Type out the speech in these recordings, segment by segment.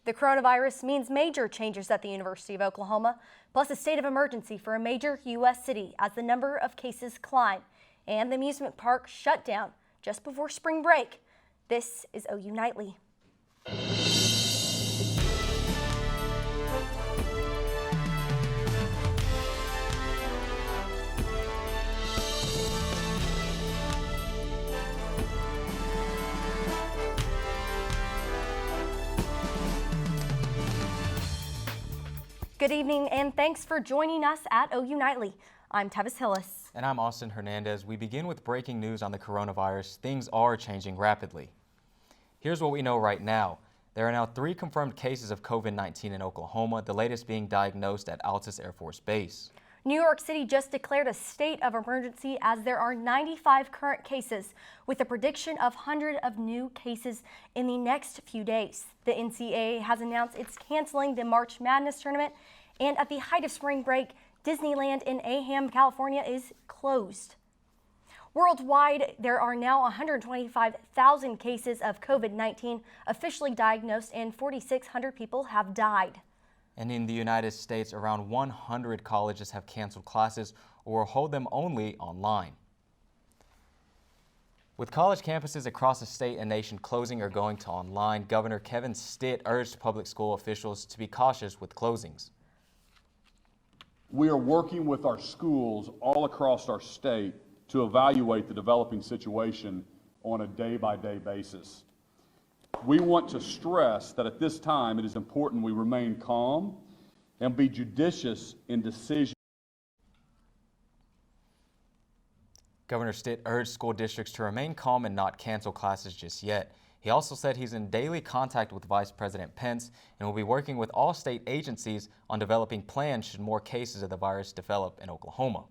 The coronavirus means major changes at the University of Oklahoma, plus a state of emergency for a major U.S. city as the number of cases climb and the amusement park shut down just before spring break. This is OU Nightly. Good evening and thanks for joining us at OU Nightly. I'm Tevis Hillis. And I'm Hernandes. We begin with breaking news on the coronavirus. Things are changing rapidly. Here's what we know right now. There are now 3 confirmed cases of COVID-19 in Oklahoma, the latest being diagnosed at Altus Air Force Base. New York City just declared a state of emergency as there are 95 current cases, with a prediction of hundreds of new cases in the next few days. The NCAA has announced it's canceling the March Madness tournament, and at the height of spring break, Disneyland in Anaheim, California is closed. Worldwide, there are now 125,000 cases of COVID-19 officially diagnosed, and 4,600 people have died. And in the United States, around 100 colleges have canceled classes or will hold them only online. With college campuses across the state and nation closing or going to online, Governor Kevin Stitt urged public school officials to be cautious with closings. We are working with our schools all across our state to evaluate the developing situation on a day-by-day basis. We want to stress that at this time it is important we remain calm and be judicious in decisions. Governor Stitt urged school districts to remain calm and not cancel classes just yet. He also said he's in daily contact with Vice President Pence and will be working with all state agencies on developing plans should more cases of the virus develop in Oklahoma.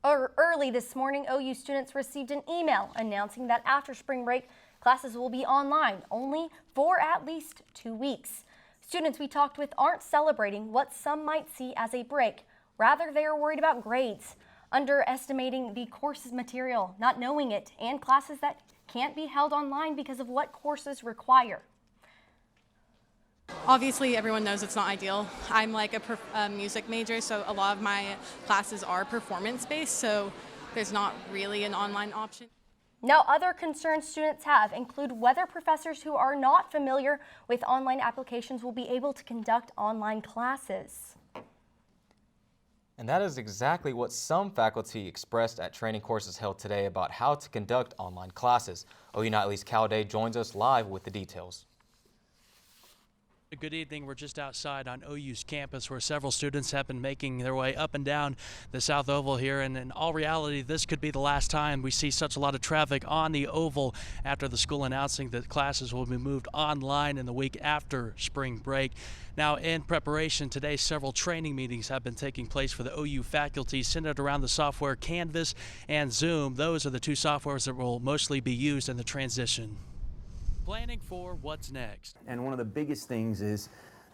Early this morning, OU students received an email announcing that after spring break, classes will be online only for at least 2 weeks. Students we talked with aren't celebrating what some might see as a break. Rather, they are worried about grades, underestimating the course's material, not knowing it, and classes that can't be held online because of what courses require. Obviously, everyone knows it's not ideal. I'm like a music major, so a lot of my classes are performance-based, so there's not really an online option. Now, other concerns students have include whether professors who are not familiar with online applications will be able to conduct online classes. And that is exactly what some faculty expressed at training courses held today about how to conduct online classes. OU Nightly's Cal Day joins us live with the details. Good evening. We're just outside on OU's campus where several students have been making their way up and down the South Oval here. And in all reality, this could be the last time we see such a lot of traffic on the Oval after the school announcing that classes will be moved online in the week after spring break. Now, in preparation today, several training meetings have been taking place for the OU faculty centered around the software Canvas and Zoom. Those are the 2 softwares that will mostly be used in the transition. Planning for what's next. And one of the biggest things is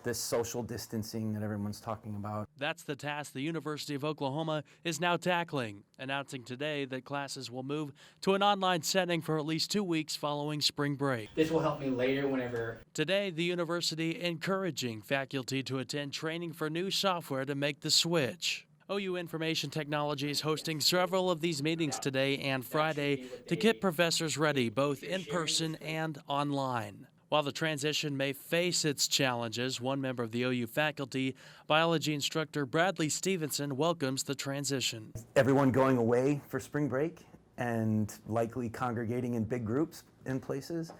this social distancing that everyone's talking about. That's the task the University of Oklahoma is now tackling, announcing today that classes will move to an online setting for at least 2 weeks following spring break. This will help me later whenever. Today, the university encouraging faculty to attend training for new software to make the switch. OU Information Technology is hosting several of these meetings today and Friday to get professors ready, both in person and online. While the transition may face its challenges, one member of the OU faculty, biology instructor Bradley Stevenson, welcomes the transition. Everyone going away for spring break and likely congregating in big groups in places.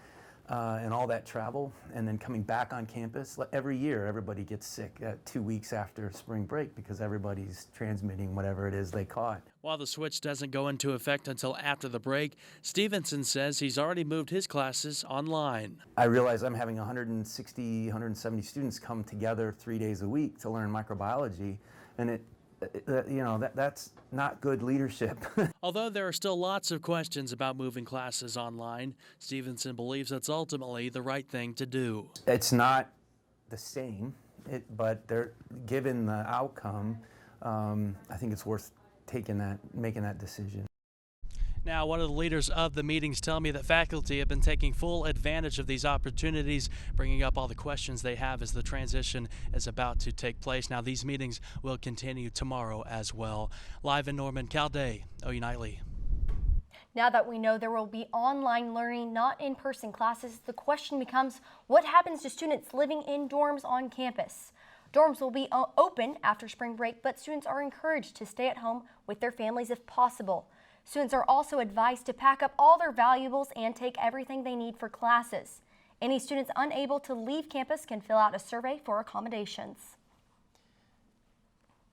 And all that travel, and then coming back on campus. Every year, everybody gets sick 2 weeks after spring break because everybody's transmitting whatever it is they caught. While the switch doesn't go into effect until after the break, Stevenson says he's already moved his classes online. I realize I'm having 160, 170 students come together 3 days a week to learn microbiology, and that's not good leadership. Although there are still lots of questions about moving classes online, Stevenson believes it's ultimately the right thing to do. It's not the same, but given the outcome, I think it's worth making that decision. Now, one of the leaders of the meetings tell me that faculty have been taking full advantage of these opportunities, bringing up all the questions they have as the transition is about to take place. Now, these meetings will continue tomorrow as well. Live in Norman, Cal Day, OU Nightly. Now that we know there will be online learning, not in-person classes, the question becomes, what happens to students living in dorms on campus? Dorms will be open after spring break, but students are encouraged to stay at home with their families if possible. Students are also advised to pack up all their valuables and take everything they need for classes. Any students unable to leave campus can fill out a survey for accommodations.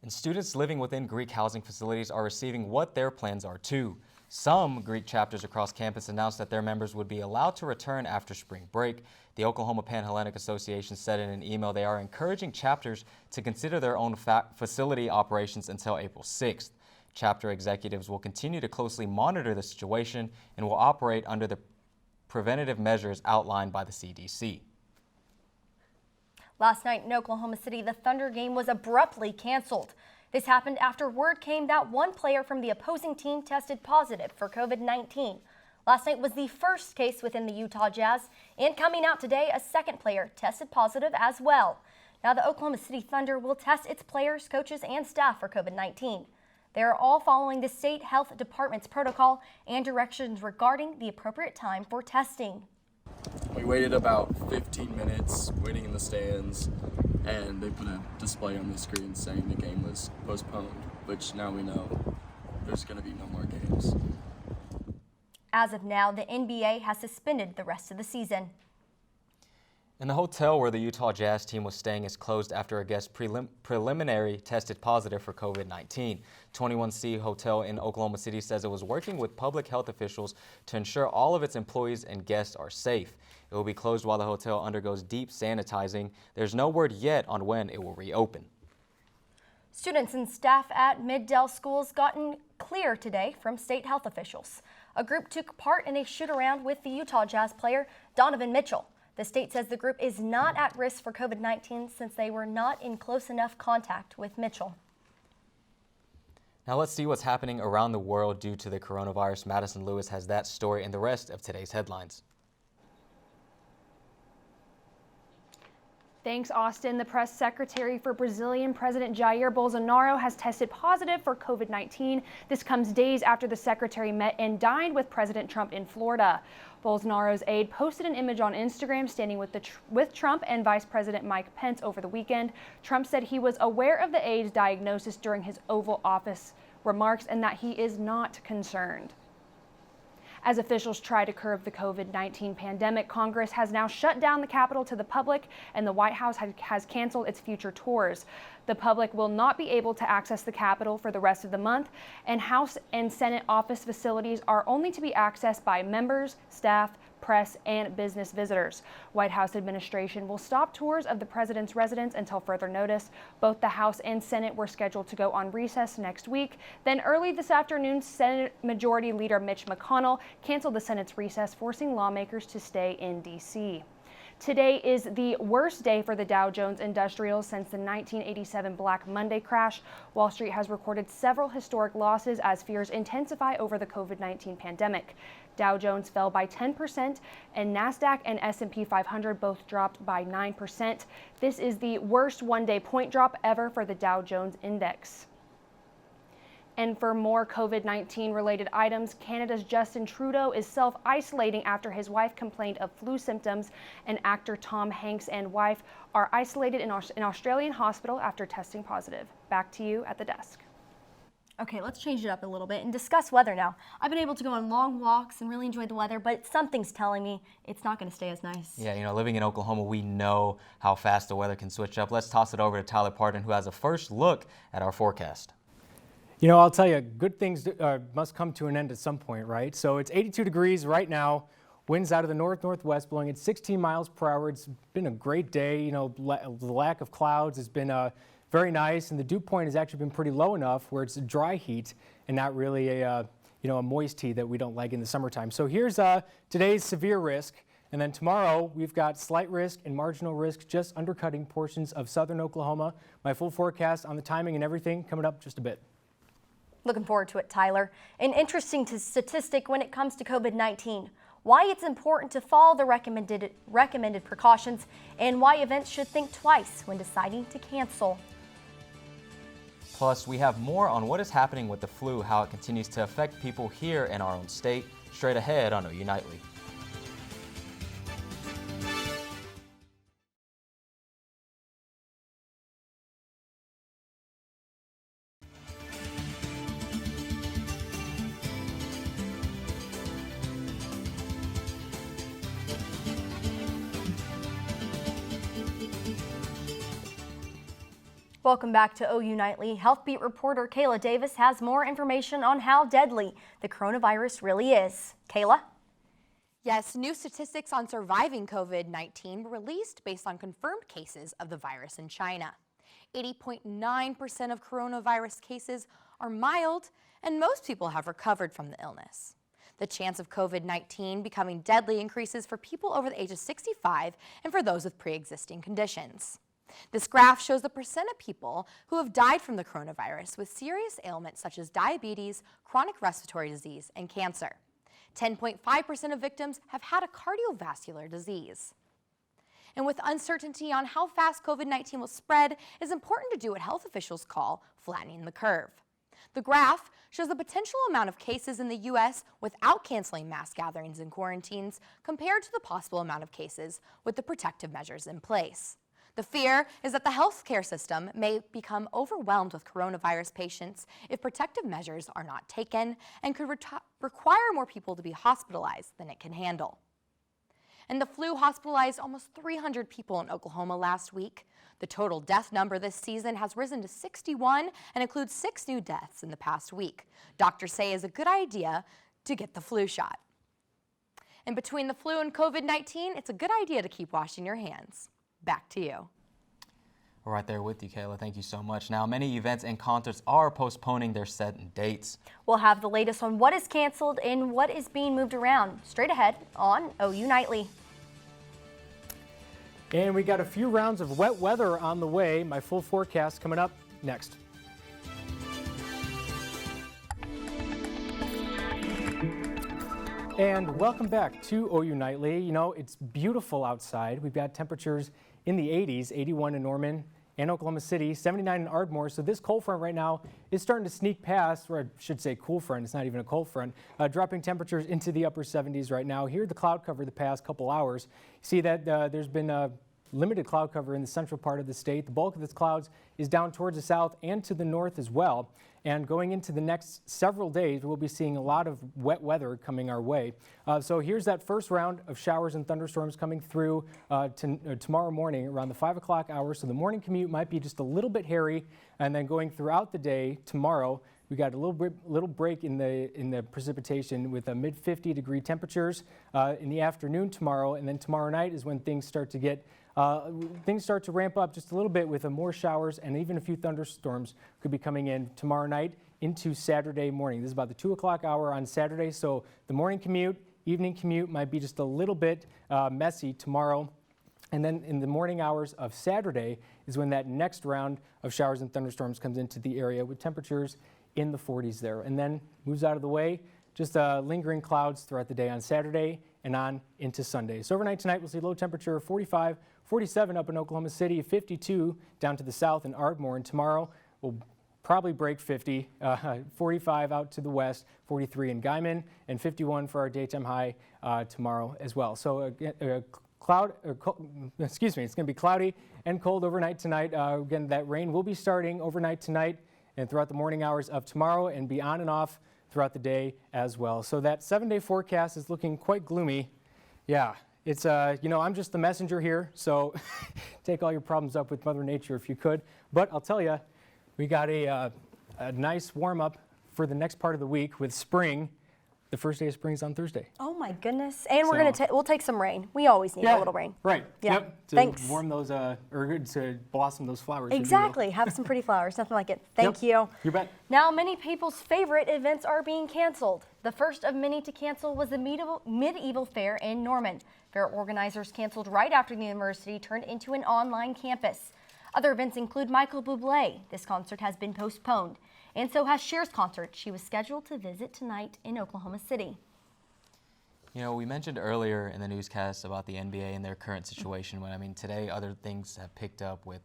And students living within Greek housing facilities are receiving what their plans are too. Some Greek chapters across campus announced that their members would be allowed to return after spring break. The Oklahoma Pan-Hellenic Association said in an email they are encouraging chapters to consider their own facility operations until April 6th. Chapter executives will continue to closely monitor the situation and will operate under the preventative measures outlined by the CDC. Last night in Oklahoma City, the Thunder game was abruptly canceled. This happened after word came that one player from the opposing team tested positive for COVID-19. Last night was the first case within the Utah Jazz, and coming out today, a second player tested positive as well. Now the Oklahoma City Thunder will test its players, coaches, and staff for COVID-19. They are all following the state health department's protocol and directions regarding the appropriate time for testing. We waited about 15 minutes waiting in the stands, and they put a display on the screen saying the game was postponed, which now we know there's going to be no more games. As of now, the NBA has suspended the rest of the season. And the hotel where the Utah Jazz team was staying is closed after a guest preliminary tested positive for COVID-19. 21C Hotel in Oklahoma City says it was working with public health officials to ensure all of its employees and guests are safe. It will be closed while the hotel undergoes deep sanitizing. There's no word yet on when it will reopen. Students and staff at Mid-Dell schools gotten clear today from state health officials. A group took part in a shoot-around with the Utah Jazz player Donovan Mitchell. The state says the group is not at risk for COVID-19 since they were not in close enough contact with Mitchell. Now let's see what's happening around the world due to the coronavirus. Madison Lewis has that story and the rest of today's headlines. Thanks, Austin. The press secretary for Brazilian President Jair Bolsonaro has tested positive for COVID-19. This comes days after the secretary met and dined with President Trump in Florida. Bolsonaro's aide posted an image on Instagram standing with Trump and Vice President Mike Pence over the weekend. Trump said he was aware of the aide's diagnosis during his Oval Office remarks and that he is not concerned. As officials try to curb the COVID-19 pandemic, Congress has now shut down the Capitol to the public, and the White House has canceled its future tours. The public will not be able to access the Capitol for the rest of the month, and House and Senate office facilities are only to be accessed by members, staff, press, and business visitors. White House administration will stop tours of the president's residence until further notice. Both the House and Senate were scheduled to go on recess next week. Then early this afternoon, Senate Majority Leader Mitch McConnell canceled the Senate's recess, forcing lawmakers to stay in D.C. Today is the worst day for the Dow Jones Industrial since the 1987 Black Monday crash. Wall Street has recorded several historic losses as fears intensify over the COVID-19 pandemic. Dow Jones fell by 10%, and NASDAQ and S&P 500 both dropped by 9%. This is the worst one-day point drop ever for the Dow Jones Index. And for more COVID-19 related items, Canada's Justin Trudeau is self-isolating after his wife complained of flu symptoms, and actor Tom Hanks and wife are isolated in an Australian hospital after testing positive. Back to you at the desk. Okay, let's change it up a little bit and discuss weather now. I've been able to go on long walks and really enjoy the weather, but something's telling me it's not going to stay as nice. Yeah, you know, living in Oklahoma, we know how fast the weather can switch up. Let's toss it over to Tyler Pardun, who has a first look at our forecast. You know, I'll tell you, good things must come to an end at some point, right? So it's 82 degrees right now. Winds out of the north-northwest blowing at 16 miles per hour. It's been a great day. You know, the lack of clouds has been very nice, and the dew point has actually been pretty low enough where it's a dry heat and not really a moist heat that we don't like in the summertime. So here's today's severe risk, and then tomorrow we've got slight risk and marginal risk just undercutting portions of southern Oklahoma. My full forecast on the timing and everything coming up just a bit. Looking forward to it, Tyler. An interesting statistic when it comes to COVID-19. Why it's important to follow the recommended precautions and why events should think twice when deciding to cancel. Plus, we have more on what is happening with the flu, how it continues to affect people here in our own state, straight ahead on OU Nightly. Welcome back to OU Nightly. Health Beat reporter Kayla Davis has more information on how deadly the coronavirus really is. Kayla? Yes, new statistics on surviving COVID-19 were released based on confirmed cases of the virus in China. 80.9% of coronavirus cases are mild, and most people have recovered from the illness. The chance of COVID-19 becoming deadly increases for people over the age of 65 and for those with pre-existing conditions. This graph shows the percent of people who have died from the coronavirus with serious ailments such as diabetes, chronic respiratory disease, and cancer. 10.5% of victims have had a cardiovascular disease. And with uncertainty on how fast COVID-19 will spread, it is important to do what health officials call flattening the curve. The graph shows the potential amount of cases in the U.S. without canceling mass gatherings and quarantines compared to the possible amount of cases with the protective measures in place. The fear is that the healthcare system may become overwhelmed with coronavirus patients if protective measures are not taken and could require more people to be hospitalized than it can handle. And the flu hospitalized almost 300 people in Oklahoma last week. The total death number this season has risen to 61 and includes 6 new deaths in the past week. Doctors say it's a good idea to get the flu shot. And between the flu and COVID-19, it's a good idea to keep washing your hands. Back to you. We're right there with you, Kayla. Thank you so much. Now, many events and concerts are postponing their set dates. We'll have the latest on what is canceled and what is being moved around straight ahead on OU Nightly. And we got a few rounds of wet weather on the way. My full forecast coming up next. And welcome back to OU Nightly. You know, it's beautiful outside. We've got temperatures in the 80s, 81 in Norman and Oklahoma City, 79 in Ardmore. So this cold front right now is starting to sneak past, or I should say cool front, it's not even a cold front, dropping temperatures into the upper 70s right now. Here, the cloud cover the past couple hours. You see that there's been limited cloud cover in the central part of the state. The bulk of this clouds is down towards the south and to the north as well. And going into the next several days, we'll be seeing a lot of wet weather coming our way. So here's that first round of showers and thunderstorms coming through tomorrow morning around the 5 o'clock hour. So the morning commute might be just a little bit hairy, and then going throughout the day tomorrow, we got a little break in the precipitation with a mid 50-degree temperatures in the afternoon tomorrow, and then tomorrow night is when things start to ramp up just a little bit with more showers, and even a few thunderstorms could be coming in tomorrow night into Saturday morning. This is about the 2 o'clock hour on Saturday, so the morning commute, evening commute might be just a little bit messy tomorrow. And then in the morning hours of Saturday is when that next round of showers and thunderstorms comes into the area with temperatures in the 40s there, and then moves out of the way. Just lingering clouds throughout the day on Saturday and on into Sunday. So overnight tonight, we'll see low temperature of 45, 47 up in Oklahoma City, 52 down to the south in Ardmore. And tomorrow, we'll probably break 50, 45 out to the west, 43 in Guyman, and 51 for our daytime high tomorrow as well. So it's going to be cloudy and cold overnight tonight. Again, that rain will be starting overnight tonight and throughout the morning hours of tomorrow, and be on and off throughout the day as well. So that 7-day forecast is looking quite gloomy. Yeah, it's, I'm just the messenger here, so take all your problems up with Mother Nature if you could. But I'll tell you, we got a nice warm up for the next part of the week with spring. The first day of spring is on Thursday. Oh my goodness. And we'll take some rain. We always need a little rain. Right. Yeah. Yep. To Thanks. warm those, or to blossom those flowers. Exactly. Have some pretty flowers. Nothing like it. Thank you. You bet. Now, many people's favorite events are being canceled. The first of many to cancel was the medieval fair in Norman. Fair organizers canceled right after the university turned into an online campus. Other events include Michael Bublé. This concert has been postponed. And so has Cher's concert. She was scheduled to visit tonight in Oklahoma City. You know, we mentioned earlier in the newscast about the NBA and their current situation. When I mean, today other things have picked up with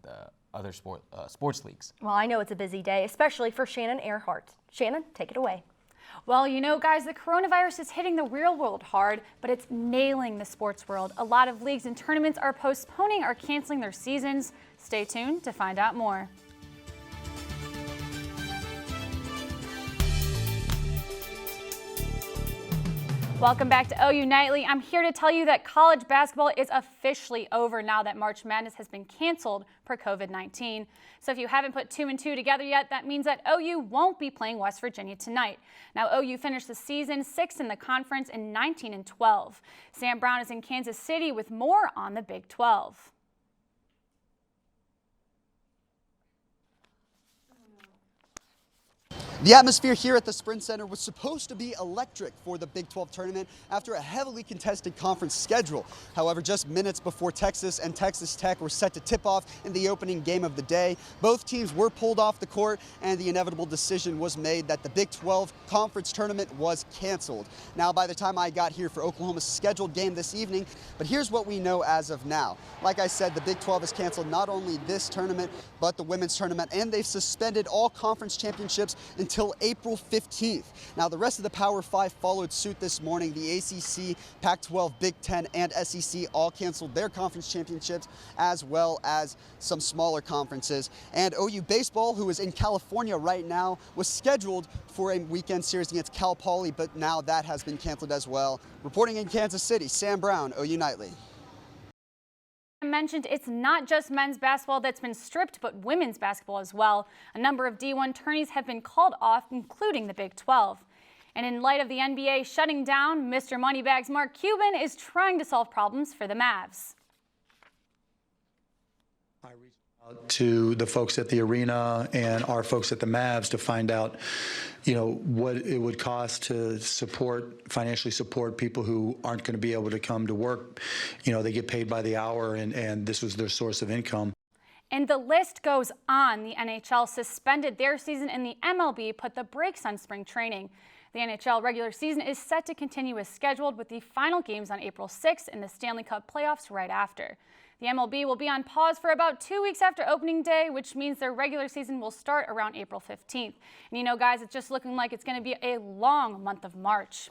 other sports leagues. Well, I know it's a busy day, especially for Shannon Ehrhardt. Shannon, take it away. Well, you know, guys, the coronavirus is hitting the real world hard, but it's nailing the sports world. A lot of leagues and tournaments are postponing or canceling their seasons. Stay tuned to find out more. Welcome back to OU Nightly. I'm here to tell you that college basketball is officially over now that March Madness has been canceled for COVID-19. So if you haven't put 2 and 2 together yet, that means that OU won't be playing West Virginia tonight. Now OU finished the season 6th in the conference and 19 and 12. Sam Brown is in Kansas City with more on the Big 12. The atmosphere here at the Sprint Center was supposed to be electric for the Big 12 tournament after a heavily contested conference schedule. However, just minutes before Texas and Texas Tech were set to tip off in the opening game of the day, both teams were pulled off the court and the inevitable decision was made that the Big 12 conference tournament was canceled. Now, by the time I got here for Oklahoma's scheduled game this evening, but here's what we know as of now. Like I said, the Big 12 has canceled not only this tournament, but the women's tournament, and they've suspended all conference championships until April 15th. Now, the rest of the Power 5 followed suit this morning. The ACC, Pac-12, Big 10, and SEC all canceled their conference championships, as well as some smaller conferences. And OU baseball, who is in California right now, was scheduled for a weekend series against Cal Poly, but now that has been canceled as well. Reporting in Kansas City, Sam Brown, OU Nightly. Mentioned it's not just men's basketball that's been stripped, but women's basketball as well. A number of D1 tourneys have been called off, including the Big 12. And in light of the NBA shutting down, Mr. Moneybags Mark Cuban is trying to solve problems for the Mavs. I reached out to the folks at the arena and our folks at the Mavs to find out, you know, what it would cost to financially support people who aren't going to be able to come to work. You know, they get paid by the hour, and this was their source of income. And the list goes on. The NHL suspended their season and the MLB put the brakes on spring training. The NHL regular season is set to continue as scheduled, with the final games on April 6th and the Stanley Cup playoffs right after. The MLB will be on pause for about 2 weeks after opening day, which means their regular season will start around April 15th. And you know, guys, it's just looking like it's going to be a long month of March.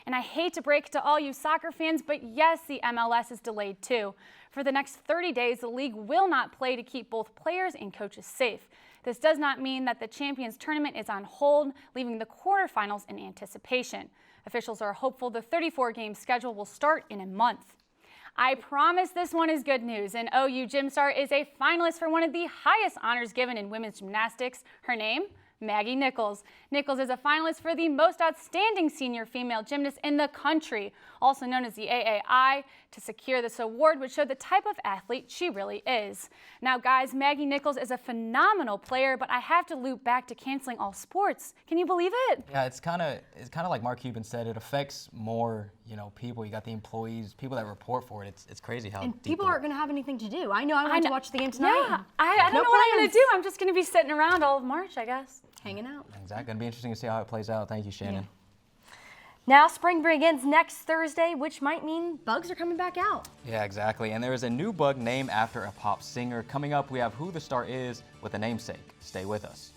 And I hate to break it to all you soccer fans, but yes, the MLS is delayed too. For the next 30 days, the league will not play to keep both players and coaches safe. This does not mean that the Champions Tournament is on hold, leaving the quarterfinals in anticipation. Officials are hopeful the 34-game schedule will start in a month. I promise this one is good news. An OU gym star is a finalist for one of the highest honors given in women's gymnastics. Her name? Maggie Nichols. Nichols is a finalist for the most outstanding senior female gymnast in the country, also known as the AAI. To secure this award would show the type of athlete she really is. Now, guys, Maggie Nichols is a phenomenal player, but I have to loop back to canceling all sports. Can you believe it? Yeah, it's kind of like Mark Cuban said. It affects more, you know, people. You got the employees, people that report for it. It's crazy how and people aren't going to have anything to do. I know I want to watch the game tonight. Yeah, I don't know what I'm going to do. I'm just going to be sitting around all of March, I guess. Hanging out. Exactly. Going to be interesting to see how it plays out. Thank you, Shannon. Yeah. Now spring begins next Thursday, which might mean bugs are coming back out. Yeah, exactly. And there is a new bug named after a pop singer. Coming up, we have Who the Star Is with a namesake. Stay with us.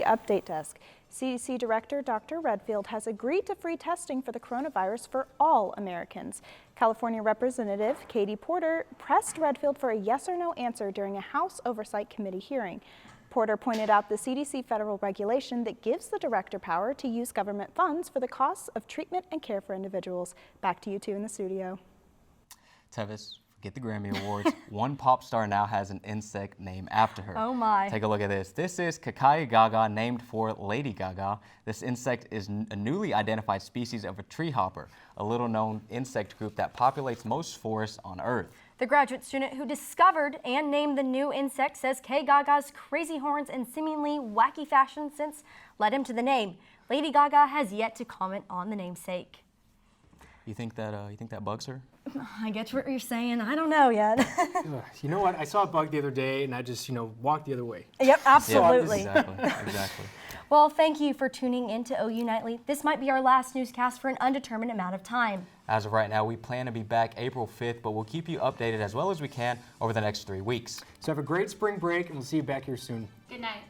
Update Desk. CDC Director Dr. Redfield has agreed to free testing for the coronavirus for all Americans. California Representative Katie Porter pressed Redfield for a yes or no answer during a House Oversight Committee hearing. Porter pointed out the CDC federal regulation that gives the director power to use government funds for the costs of treatment and care for individuals. Back to you two in the studio. Tevis, forget the Grammy Awards. One pop star now has an insect named after her. Oh my. Take a look at this. This is Kakai Gaga, named for Lady Gaga. This insect is a newly identified species of a tree hopper, a little known insect group that populates most forests on Earth. The graduate student who discovered and named the new insect says K Gaga's crazy horns and seemingly wacky fashion sense led him to the name. Lady Gaga has yet to comment on the namesake. You think that bugs her? I get what you're saying. I don't know yet. You know what? I saw a bug the other day, and I just, walked the other way. Yep, absolutely. Yeah, exactly. Well, thank you for tuning in to OU Nightly. This might be our last newscast for an undetermined amount of time. As of right now, we plan to be back April 5th, but we'll keep you updated as well as we can over the next 3 weeks. So have a great spring break, and we'll see you back here soon. Good night.